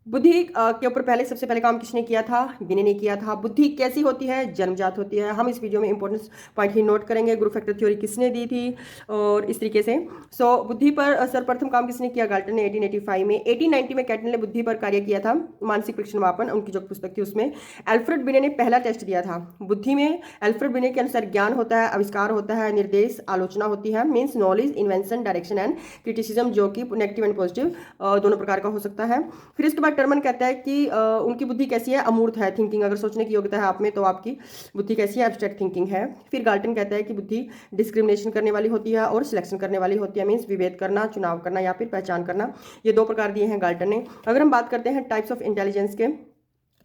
बुद्धि के ऊपर पहले सबसे पहले काम किसने किया था? बिने ने किया था। बुद्धि कैसी होती है? जन्मजात होती है। हम इस वीडियो में इंपॉर्टेंट पॉइंट ही नोट करेंगे। ग्रुप फैक्टर थ्योरी किसने दी थी और इस तरीके से। बुद्धि पर सर्वप्रथम काम किसने किया? गाल्टन ने 1885 में। 1890 में कैटन ने बुद्धि पर कार्य किया था, मानसिक परीक्षण मापन, उनकी जो पुस्तक थी उसमें। एल्फ्रेड बिने ने पहला टेस्ट दिया था बुद्धि में। एल्फ्रेड बिने के अनुसार ज्ञान होता है, आविष्कार होता है, निर्देश, आलोचना होती है, means knowledge, invention, direction and criticism, जो कि नेगेटिव एंड पॉजिटिव दोनों प्रकार का हो सकता है। फिर इसके बाद टर्मन कहता है कि उनकी बुद्धि कैसी है? अमूर्त है, थिंकिंग, अगर सोचने की योग्यता है आप में तो आपकी बुद्धि कैसी है? एब्स्ट्रैक्ट थिंकिंग है। फिर गाल्टन कहता है कि बुद्धि डिस्क्रिमिनेशन करने वाली होती है और सिलेक्शन करने वाली होती है, मीन्स विभेद करना, चुनाव करना या फिर पहचान करना। ये दो प्रकार दिए हैं गाल्टन ने। अगर हम बात करते हैं टाइप्स ऑफ इंटेलिजेंस के,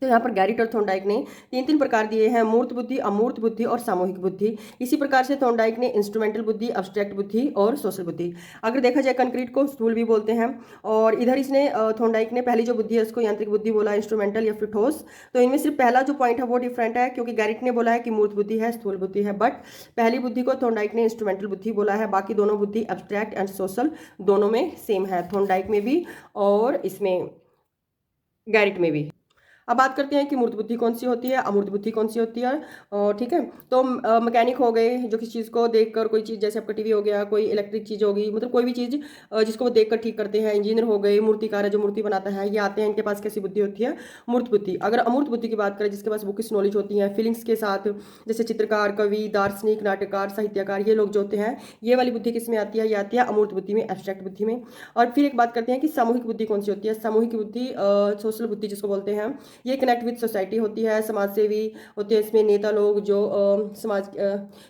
तो यहाँ पर गैरिट और थॉर्नडाइक ने तीन तीन प्रकार दिए हैं: मूर्त बुद्धि, अमूर्त बुद्धि और सामूहिक बुद्धि। इसी प्रकार से थॉर्नडाइक ने इंस्ट्रूमेंटल बुद्धि, अब्स्ट्रैक्ट बुद्धि और सोशल बुद्धि। अगर देखा जाए कंक्रीट को स्थूल भी बोलते हैं, और इधर इसने थॉर्नडाइक ने पहली जो बुद्धि है उसको यांत्रिक बुद्धि बोला, इंस्ट्रूमेंटल या फिर ठोस। तो इनमें सिर्फ पहला जो पॉइंट है वो डिफरेंट है, क्योंकि गैरिट ने बोला है कि मूर्त बुद्धि है, स्थूल बुद्धि है, बट पहली बुद्धि को थॉर्नडाइक ने इंस्ट्रूमेंटल बुद्धि बोला है। बाकी दोनों बुद्धि एब्स्ट्रैक्ट एंड सोशल दोनों में सेम है, थॉर्नडाइक में भी और इसमें गैरिट में भी। अब बात करते हैं कि मूर्त बुद्धि कौन सी होती है, अमूर्त बुद्धि कौन सी होती है। ठीक है, तो मैकेनिक हो गए जो किसी चीज़ को देखकर, कोई चीज़ जैसे आपका टीवी हो गया, कोई इलेक्ट्रिक चीज़ होगी, मतलब कोई भी चीज़ जिसको वो देखकर ठीक करते हैं। इंजीनियर हो गए, मूर्तिकार है जो मूर्ति बनाता है, ये आते हैं, इनके पास कैसी बुद्धि होती है? मूर्त बुद्धि। अगर अमूर्त बुद्धि की बात करें, जिसके पास बुकिश नॉलेज होती है फीलिंग्स के साथ, जैसे चित्रकार, कवि, दार्शनिक, नाटककार, साहित्यकार, ये लोग जो होते हैं, ये वाली बुद्धि किस में आती है? ये आती है अमूर्त बुद्धि में, एब्स्ट्रैक्ट बुद्धि में। और फिर एक बात करते हैं कि सामूहिक बुद्धि कौन सी होती है। सामूहिक बुद्धि सोशल बुद्धि जिसको बोलते हैं, ये कनेक्ट विद सोसाइटी होती है, समाज सेवी होते हैं इसमें नेता लोग, जो समाज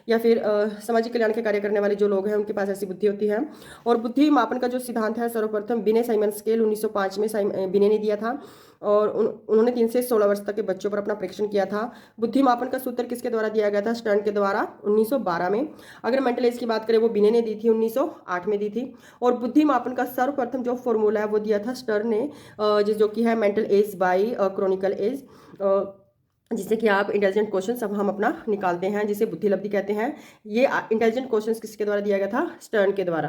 या फिर सामाजिक कल्याण के कार्य करने वाले जो लोग हैं, उनके पास ऐसी बुद्धि होती है। और बुद्धि मापन का जो सिद्धांत है सर्वप्रथम बिने साइमन स्केल 1905 में बिने ने दिया था, और उन्होंने 3 से 16 वर्ष तक के बच्चों पर अपना परीक्षण किया था। बुद्धि मापन का सूत्र किसके द्वारा दिया गया था? स्टर्न के द्वारा 1912 में। अगर मेंटल एज की बात करें, वो बिने ने दी थी, 1908 में दी थी। और बुद्धि मापन का सर्वप्रथम जो फॉर्मूला है वो दिया था स्टर्न ने, जो कि है mental age by chronical age, जिससे कि आप इंटेलिजेंट क्वेश्चन सब हम अपना निकालते हैं, जिसे बुद्धिलब्धि कहते हैं। ये इंटेलिजेंट क्वेश्चंस किसके द्वारा दिया गया था? स्टर्न के द्वारा।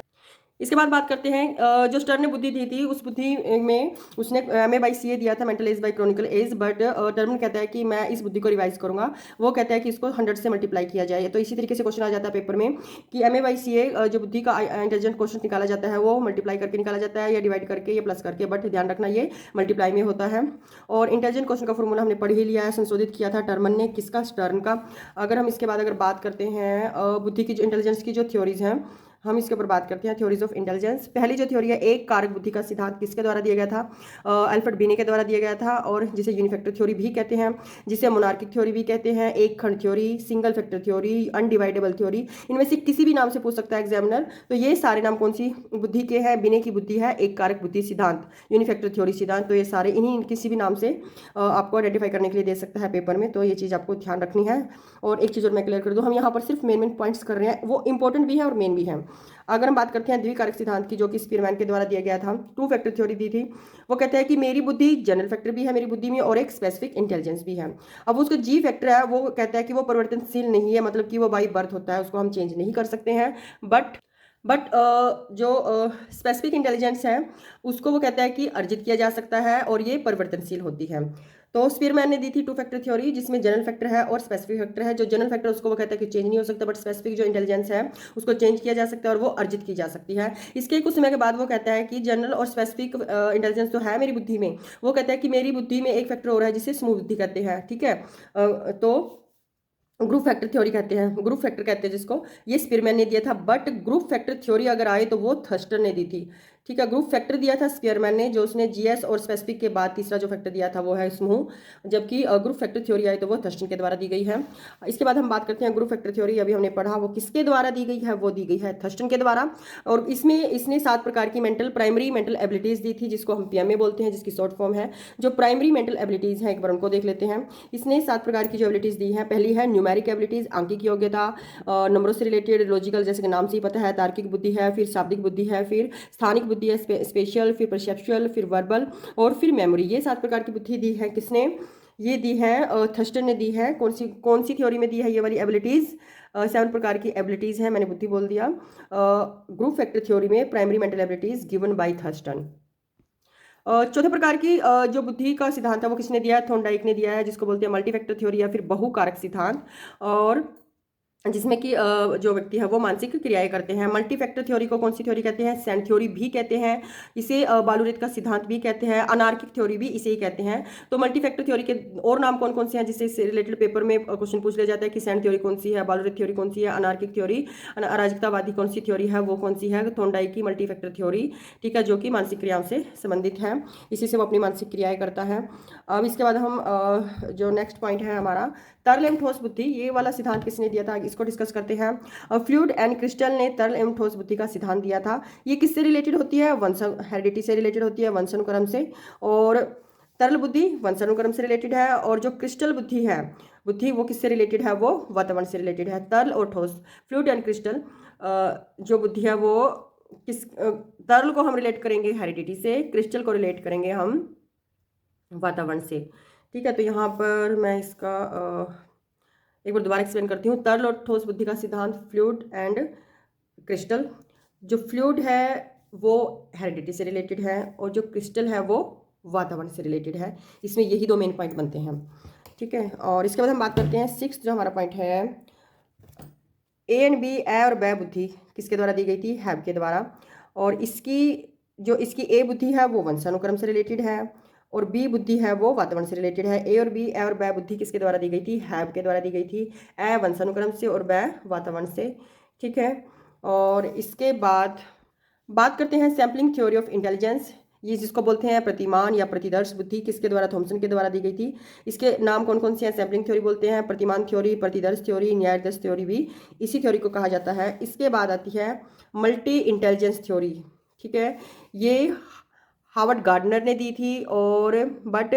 इसके बाद बात करते हैं जो स्टर्न ने बुद्धि दी थी, उस बुद्धि में उसने MA/CA दिया था, mental age by chronical age, but Terman कहता है कि मैं इस बुद्धि को रिवाइज करूंगा। वो कहता है कि इसको 100 से मल्टीप्लाई किया जाए। तो इसी तरीके से क्वेश्चन आ जाता है पेपर में कि MA/CA जो बुद्धि का इंटेलिजेंट क्वेश्चन निकाला जाता है वो मल्टीप्लाई करके निकाला जाता है, या डिवाइड करके, या प्लस करके, बट ध्यान रखना ये मल्टीप्लाई में होता है। और इंटेलिजेंट क्वेश्चन का फॉर्मूला हमने पढ़ ही लिया है, संशोधित किया था टर्मन ने, किसका? स्टर्न का। अगर हम इसके बाद अगर बात करते हैं बुद्धि की जो इंटेलिजेंस की जो थ्योरीज हैं, हम इसके ऊपर बात करते हैं, थ्योरीज ऑफ इंटेलिजेंस। पहली जो थ्योरी है, एक कारक बुद्धि का सिद्धांत, किसके द्वारा दिया गया था? अल्फ्रेड बिने के द्वारा दिया गया था, और जिसे यूनिफैक्टर थ्योरी भी कहते हैं, जिसे मोनार्किक थ्योरी भी कहते हैं, एक खंड theory, single factor theory, undividable theory, इनमें से किसी भी नाम से पूछ सकता है एग्जामिनर। तो ये सारे नाम कौन सी बुद्धि के हैं? बिने की बुद्धि है, एक कारक बुद्धि सिद्धांत, यूनिफैक्टर थ्योरी सिद्धांत। तो ये सारे इन्हीं किसी भी नाम से आपको आइडेंटिफाई करने के लिए दे सकता है पेपर में, तो ये चीज़ आपको ध्यान रखनी है। और एक चीज़ और मैं क्लियर कर दूँ, हम यहाँ पर सिर्फ मेन पॉइंट्स कर रहे हैं, वो इंपॉर्टेंट भी है और मेन भी है। अगर हम बात करते हैं द्विकारक सिद्धांत की, जो कि स्पीरमैन के द्वारा दिया गया था, टू फैक्टर थ्योरी दी थी। वो कहता है कि मेरी बुद्धि जनरल फैक्टर भी है मेरी बुद्धि में, और एक स्पेसिफिक इंटेलिजेंस भी है। अब उसका जी फैक्टर है, वो कहता है कि वो परिवर्तनशील नहीं है, मतलब कि वो बाई बर्थ होता है, उसको हम चेंज नहीं कर सकते हैं। बट जो स्पेसिफिक इंटेलिजेंस है उसको वो कहता है कि अर्जित किया जा सकता है, और ये परिवर्तनशील होती है। तो स्पीरमैन ने दी थी टू फैक्टर थ्योरी, जिसमें जनरल फैक्टर है और स्पेसिफिक फैक्टर है। जो जनरल फैक्टर उसको वो कहता है कि चेंज नहीं हो सकता, बट स्पेसिफिक जो इंटेलिजेंस है उसको चेंज किया जा सकता है और वो अर्जित की जा सकती है। इसके कुछ समय के बाद वो कहता है कि जनरल और स्पेसिफिक इंटेलिजेंस तो है मेरी बुद्धि में, वो कहता है कि मेरी बुद्धि में एक फैक्टर और है जिसे समूह बुद्धि कहते हैं। ठीक है, तो ग्रुप फैक्टर थ्योरी कहते हैं, ग्रुप फैक्टर कहते हैं जिसको, ये स्पीरमैन ने दिया था। बट ग्रुप फैक्टर थ्योरी अगर आए तो वो थर्स्टन ने दी थी। ठीक है, ग्रुप फैक्टर दिया था स्पीरमैन ने, जो उसने जीएस और स्पेसिफिक के बाद तीसरा जो फैक्टर दिया था वो है समूह, जबकि ग्रुप फैक्टर थ्योरी आई तो वो थर्स्टन के द्वारा दी गई है। इसके बाद हम बात करते हैं ग्रुप फैक्टर थ्योरी, अभी हमने पढ़ा वो किसके द्वारा दी गई है, वो दी गई है थर्स्टन के द्वारा। और इसमें इसने 7 प्रकार की प्राइमरी मेंटल एबिलिटीज दी थी, जिसको हम पीएमए बोलते हैं, जिसकी शॉर्ट फॉर्म है। जो प्राइमरी मेंटल एबिलिटीज हैं एक बार उनको देख लेते हैं। इसने 7 प्रकार की जो एबिलिटीज दी हैं, पहली है न्यूमेरिक एबिलिटीज, की योग्यता, नंबरों से रिलेटेड, लॉजिकल जैसे कि नाम से ही पता है, तार्किक बुद्धि है, फिर शाब्दिक बुद्धि है, फिर स्थानिक बुद्धि है, स्पेशियल, फिर परसेप्चुअल, फिर वर्बल, और फिर मेमोरी। ये 7 प्रकार की बुद्धि दी है किसने? ये दी है थर्स्टन ने दी है। कौन सी थ्योरी में दी है ये वाली एबिलिटीज? 7 प्रकार की एबिलिटीज हैं, मैंने बुद्धि बोल दिया। ग्रुप फैक्टर थ्योरी में primary mental abilities given by Thurston. चौथे प्रकार की जो बुद्धि का सिद्धांत है वो किसने दिया है? थॉर्नडाइक ने दिया है, जिसको बोलते हैं मल्टीफैक्टर थ्योरी या फिर बहुकारक सिद्धांत, और जिसमें कि जो व्यक्ति है वो मानसिक क्रियाएं करते हैं। मल्टी फैक्टर थ्योरी को कौन सी थ्योरी कहते हैं? सैंड थ्योरी भी कहते हैं, इसे बालूरेट का सिद्धांत भी कहते हैं, अनार्किक थ्योरी भी इसे ही कहते हैं। तो मल्टी फैक्टर थ्योरी के और नाम कौन कौन से हैं जिससे इससे रिलेटेड पेपर में क्वेश्चन पूछ लिया जाता है कि सैंड थ्योरी कौन सी है, बालूरेट थ्योरी कौन सी है, अनार्किक थ्योरी, अराजकतावादी कौन सी थ्योरी है, वो कौन सी है? थॉर्नडाइक की मल्टी फैक्टर थ्योरी, ठीक है, जो कि मानसिक क्रियाओं से संबंधित है, इसी से वो अपनी मानसिक क्रियाएं करता है। अब इसके बाद हम जो नेक्स्ट पॉइंट है हमारा, तरल एवं ठोस बुद्धि, ये वाला सिद्धांत किसने दिया था, इसको डिस्कस करते हैं। फ्लूइड एंड क्रिस्टल ने तरल एवं ठोस बुद्धि का सिद्धांत दिया था। ये किससे रिलेटेड होती है? हेरिडिटी से रिलेटेड होती है, वंशानुक्रम से। और तरल बुद्धि वंशानुक्रम से रिलेटेड है, और जो क्रिस्टल बुद्धि है, बुद्धि वो किससे रिलेटेड है? वो वातावरण से रिलेटेड है। तरल और ठोस, फ्लूइड एंड क्रिस्टल, जो बुद्धि है वो तरल को हम रिलेट करेंगे हेरिडिटी से, क्रिस्टल को रिलेट करेंगे हम वातावरण से, ठीक है। तो यहाँ पर मैं इसका एक बार दोबारा एक्सप्लेन करती हूँ। तरल और ठोस बुद्धि का सिद्धांत, फ्लूइड एंड क्रिस्टल। जो फ्लूइड है वो हेरिडिटी से रिलेटेड है, और जो क्रिस्टल है वो वातावरण से रिलेटेड है। इसमें यही दो मेन पॉइंट बनते हैं, ठीक है। और इसके बाद हम बात करते हैं सिक्स जो हमारा पॉइंट है, ए एंड बी, ए और ब बुद्धि किसके द्वारा दी गई थी? हैब के द्वारा। और इसकी जो इसकी ए बुद्धि है वो वंशानुक्रम से रिलेटेड है, और बी बुद्धि है वो वातावरण से रिलेटेड है। ए और बी, ए और ब बुद्धि किसके द्वारा दी गई थी? हैब के द्वारा दी गई थी। ए वंशानुक्रम से और ब वातावरण से, ठीक है। और इसके बाद बात करते हैं सैम्पलिंग थ्योरी ऑफ इंटेलिजेंस, ये जिसको बोलते हैं प्रतिमान या प्रतिदर्श बुद्धि, किसके द्वारा? थॉमसन के द्वारा दी गई थी। इसके नाम कौन कौन से हैं? सैम्पलिंग थ्योरी बोलते हैं, प्रतिमान थ्योरी, प्रतिदर्श थ्योरी, न्यायदर्श थ्योरी भी इसी थ्योरी को कहा जाता है। इसके बाद आती है मल्टी इंटेलिजेंस थ्योरी, ठीक है। ये हावर्ड गार्डनर ने दी थी, और बट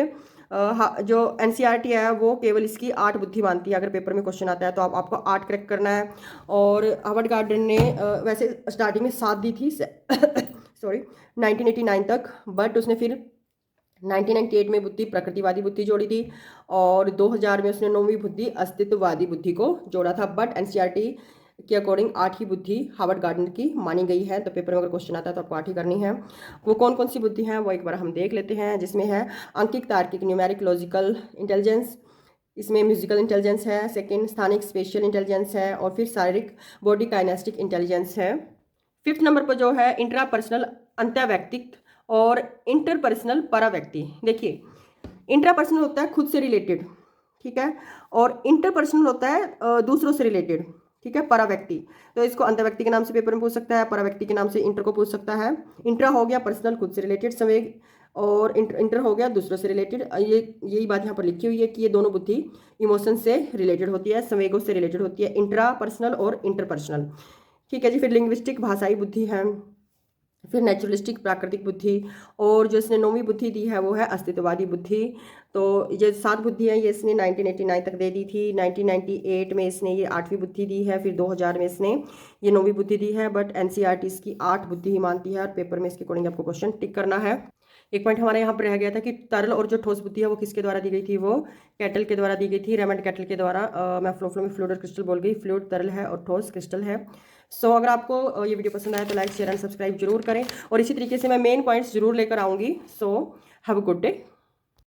जो एनसीईआरटी है वो केवल इसकी 8 बुद्धि मानती है। अगर पेपर में क्वेश्चन आता है तो आपको 8 करेक्ट करना है। और हावर्ड गार्डनर ने वैसे स्टार्टिंग में 7 दी थी सॉरी 1989 तक, बट उसने फिर 1998 में बुद्धि प्रकृतिवादी बुद्धि जोड़ी थी, और 2000 में उसने 9वीं बुद्धि अस्तित्ववादी बुद्धि को जोड़ा था। बट एनसीईआरटी के अकॉर्डिंग 8 ही बुद्धि हावर्ड गार्डनर की मानी गई है। तो पेपर में अगर क्वेश्चन आता है तो आपको 8 ही करनी है। वो कौन कौन सी बुद्धि हैं वो एक बार हम देख लेते हैं, जिसमें है अंकिक, तार्किक, न्यूमेरिक, लॉजिकल इंटेलिजेंस, इसमें म्यूजिकल इंटेलिजेंस है, सेकंड स्थानिक स्पेशियल इंटेलिजेंस है, और फिर शारीरिक बॉडी काइनेस्टिक इंटेलिजेंस है। 5th नंबर पर जो है इंट्रापर्सनल अंतःवैयक्तिक, और इंटरपर्सनल पराव्यक्ति। देखिए, इंट्रापर्सनल होता है खुद से रिलेटेड, ठीक है, और इंटरपर्सनल होता है दूसरों से रिलेटेड, ठीक है, पराव्यक्ति। तो इसको अंतर्व्यक्ति के नाम से पेपर में पूछ सकता है, पराव्यक्ति के नाम से इंटर को पूछ सकता है। इंट्रा हो गया पर्सनल, खुद से रिलेटेड, संवेग, और इंटर हो गया दूसरों से रिलेटेड। ये यही बात यहाँ पर लिखी हुई है कि ये दोनों बुद्धि इमोशन से रिलेटेड होती है, संवेगों से रिलेटेड होती है, इंट्रा पर्सनल और इंटरपर्सनल, ठीक है जी। फिर लिंग्विस्टिक भाषाई बुद्धि है, फिर नेचुरलिस्टिक प्राकृतिक बुद्धि, और जो इसने 9वीं बुद्धि दी है वो है अस्तित्ववादी बुद्धि। तो ये 7 बुद्धि है, ये इसने 1989 तक दे दी थी। 1998 में इसने ये 8वीं बुद्धि दी है, फिर 2000 में इसने ये 9वीं बुद्धि दी है। बट एनसीईआरटी इसकी 8 बुद्धि ही मानती है, और पेपर में इसके अकॉर्डिंग आपको क्वेश्चन टिक करना है। एक पॉइंट हमारे यहाँ पर रह गया था कि तरल और जो ठोस बुद्धि है वो किसके द्वारा दी गई थी? वो कैटल के द्वारा दी गई थी, रेमंड कैटल के द्वारा। मैं फ्लो में फ्लूइड और क्रिस्टल बोल गई, फ्लूइड तरल है और ठोस क्रिस्टल है। सो अगर आपको ये वीडियो पसंद आया तो लाइक, शेयर एंड सब्सक्राइब जरूर करें, और इसी तरीके से मैं मेन पॉइंट्स जरूर लेकर आऊँगी। So have a good day.